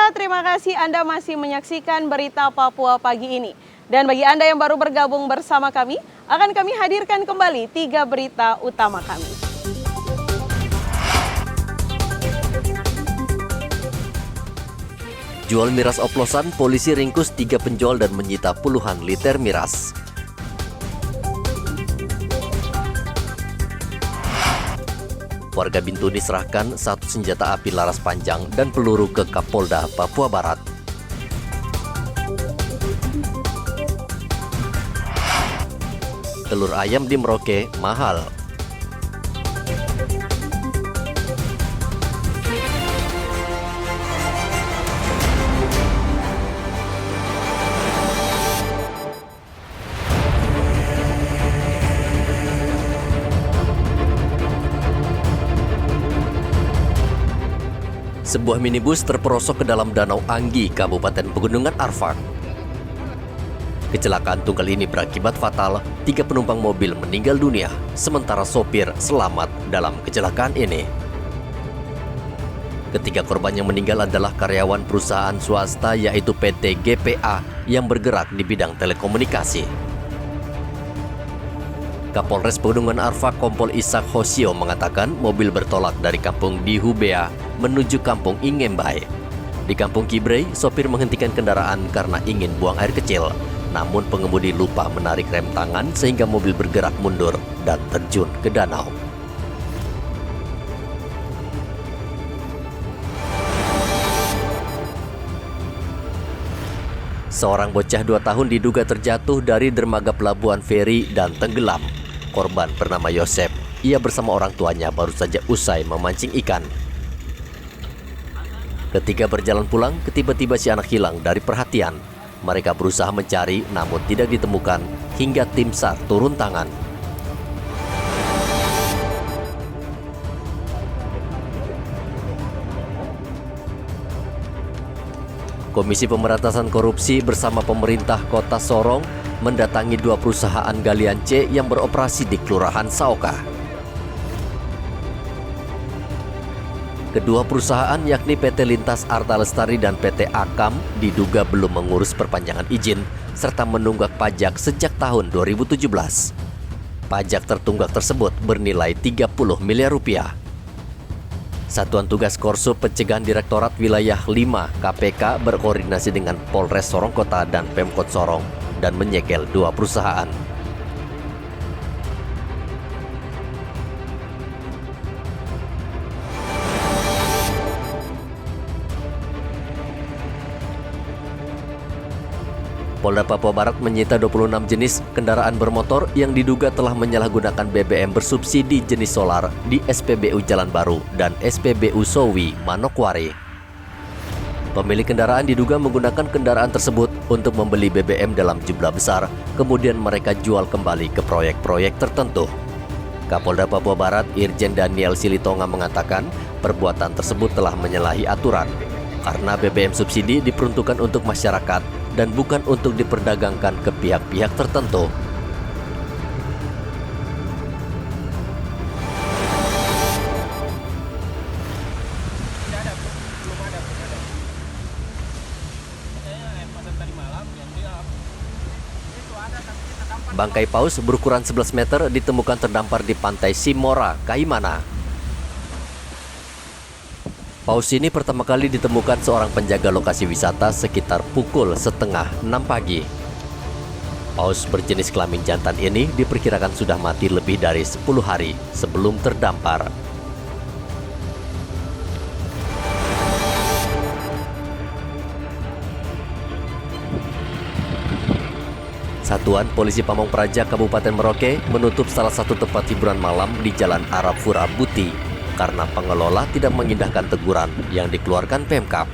Pemirsa, terima kasih Anda masih menyaksikan berita Papua pagi ini. Dan bagi Anda yang baru bergabung bersama kami, akan kami hadirkan kembali 3 berita utama kami. Jual miras oplosan, polisi ringkus 3 penjual dan menyita puluhan liter miras. Warga Bintuni serahkan 1 senjata api laras panjang dan peluru ke Kapolda Papua Barat. Telur ayam di Merauke mahal. Sebuah minibus terperosok ke dalam Danau Anggi, Kabupaten Pegunungan Arfak. Kecelakaan tunggal ini berakibat fatal, 3 penumpang mobil meninggal dunia, sementara sopir selamat dalam kecelakaan ini. Ketiga korban yang meninggal adalah karyawan perusahaan swasta yaitu PT GPA yang bergerak di bidang telekomunikasi. Kapolres Pegunungan Arfak Kompol Ishak Hosio mengatakan mobil bertolak dari kampung di Hubea menuju kampung Ingembai. Di kampung Kibrey, sopir menghentikan kendaraan karena ingin buang air kecil. Namun pengemudi lupa menarik rem tangan sehingga mobil bergerak mundur dan terjun ke danau. Seorang bocah 2 tahun diduga terjatuh dari dermaga pelabuhan feri dan tenggelam. Korban bernama Yosep. Ia bersama orang tuanya baru saja usai memancing ikan. Ketika berjalan pulang, tiba-tiba si anak hilang dari perhatian. Mereka berusaha mencari namun tidak ditemukan hingga tim SAR turun tangan. Komisi Pemberantasan Korupsi bersama pemerintah Kota Sorong mendatangi 2 perusahaan galian C yang beroperasi di Kelurahan Saoka. Kedua perusahaan yakni PT Lintas Arta Lestari dan PT Akam diduga belum mengurus perpanjangan izin serta menunggak pajak sejak tahun 2017. Pajak tertunggak tersebut bernilai 30 miliar rupiah. Satuan Tugas Korsup Pencegahan Direktorat Wilayah 5 KPK berkoordinasi dengan Polres Sorong Kota dan Pemkot Sorong dan menyegel 2 perusahaan. Polda Papua Barat menyita 26 jenis kendaraan bermotor yang diduga telah menyalahgunakan BBM bersubsidi jenis solar di SPBU Jalan Baru dan SPBU Sowi, Manokwari. Pemilik kendaraan diduga menggunakan kendaraan tersebut untuk membeli BBM dalam jumlah besar, kemudian mereka jual kembali ke proyek-proyek tertentu. Kapolda Papua Barat Irjen Daniel Silitonga mengatakan perbuatan tersebut telah menyalahi aturan karena BBM subsidi diperuntukkan untuk masyarakat dan bukan untuk diperdagangkan ke pihak-pihak tertentu. Bangkai paus berukuran 11 meter ditemukan terdampar di pantai Simora, Kaimana. Paus ini pertama kali ditemukan seorang penjaga lokasi wisata sekitar pukul 5:30 pagi. Paus berjenis kelamin jantan ini diperkirakan sudah mati lebih dari 10 hari sebelum terdampar. Satuan Polisi Pamong Praja Kabupaten Merauke menutup salah satu tempat hiburan malam di Jalan Arafura Buti karena pengelola tidak mengindahkan teguran yang dikeluarkan Pemkab.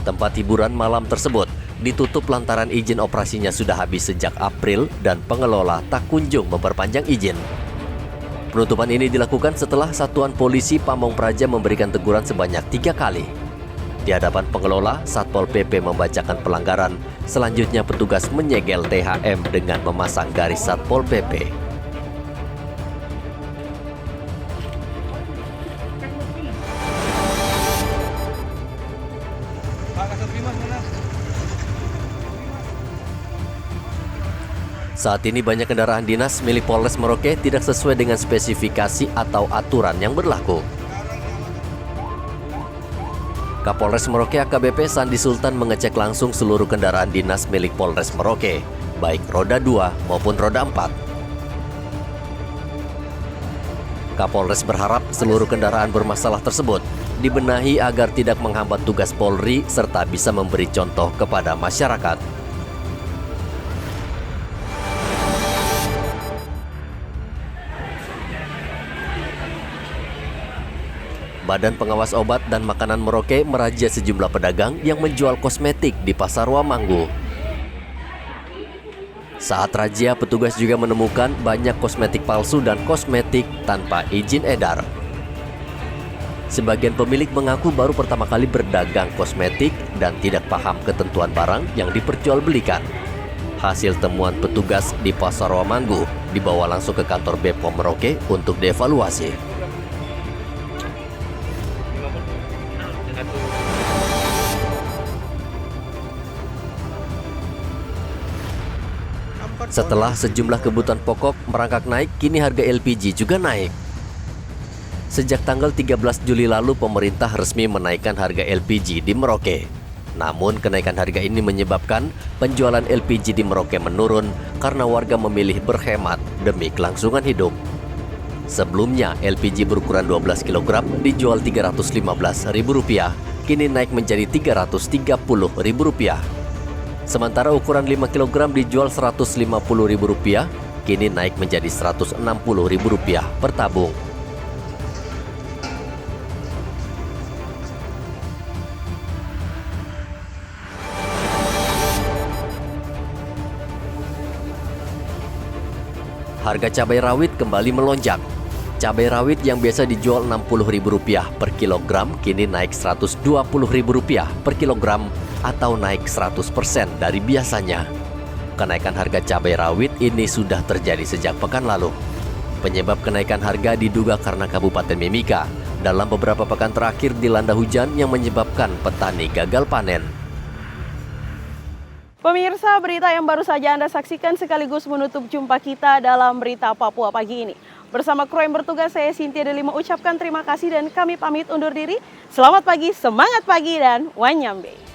Tempat hiburan malam tersebut ditutup lantaran izin operasinya sudah habis sejak April dan pengelola tak kunjung memperpanjang izin. Penutupan ini dilakukan setelah Satuan Polisi Pamong Praja memberikan teguran sebanyak 3 kali. Di hadapan pengelola, Satpol PP membacakan pelanggaran. Selanjutnya petugas menyegel THM dengan memasang garis Satpol PP. Saat ini banyak kendaraan dinas milik Polres Merauke tidak sesuai dengan spesifikasi atau aturan yang berlaku. Kapolres Merauke AKBP Sandi Sultan mengecek langsung seluruh kendaraan dinas milik Polres Merauke, baik roda 2 maupun roda 4. Kapolres berharap seluruh kendaraan bermasalah tersebut dibenahi agar tidak menghambat tugas Polri serta bisa memberi contoh kepada masyarakat. Badan Pengawas Obat dan Makanan Merauke merazia sejumlah pedagang yang menjual kosmetik di Pasar Wamanggu. Saat razia, petugas juga menemukan banyak kosmetik palsu dan kosmetik tanpa izin edar. Sebagian pemilik mengaku baru pertama kali berdagang kosmetik dan tidak paham ketentuan barang yang diperjualbelikan. Hasil temuan petugas di Pasar Wamanggu dibawa langsung ke kantor Bepom Merauke untuk dievaluasi. Setelah sejumlah kebutuhan pokok merangkak naik, kini harga LPG juga naik. Sejak tanggal 13 Juli lalu, pemerintah resmi menaikkan harga LPG di Merauke. Namun, kenaikan harga ini menyebabkan penjualan LPG di Merauke menurun karena warga memilih berhemat demi kelangsungan hidup. Sebelumnya, LPG berukuran 12 kg dijual Rp315.000, kini naik menjadi Rp330.000. Sementara ukuran 5 kg dijual Rp150.000, kini naik menjadi Rp160.000 per tabung. Harga cabai rawit kembali melonjak. Cabai rawit yang biasa dijual Rp60.000 per kilogram kini naik Rp120.000 per kilogram atau naik 100% dari biasanya. Kenaikan harga cabai rawit ini sudah terjadi sejak pekan lalu. Penyebab kenaikan harga diduga karena Kabupaten Mimika dalam beberapa pekan terakhir dilanda hujan yang menyebabkan petani gagal panen. Pemirsa, berita yang baru saja Anda saksikan sekaligus menutup jumpa kita dalam Berita Papua pagi ini. Bersama kru yang bertugas, saya Cynthia Delima ucapkan terima kasih dan kami pamit undur diri. Selamat pagi, semangat pagi, dan wanyambe.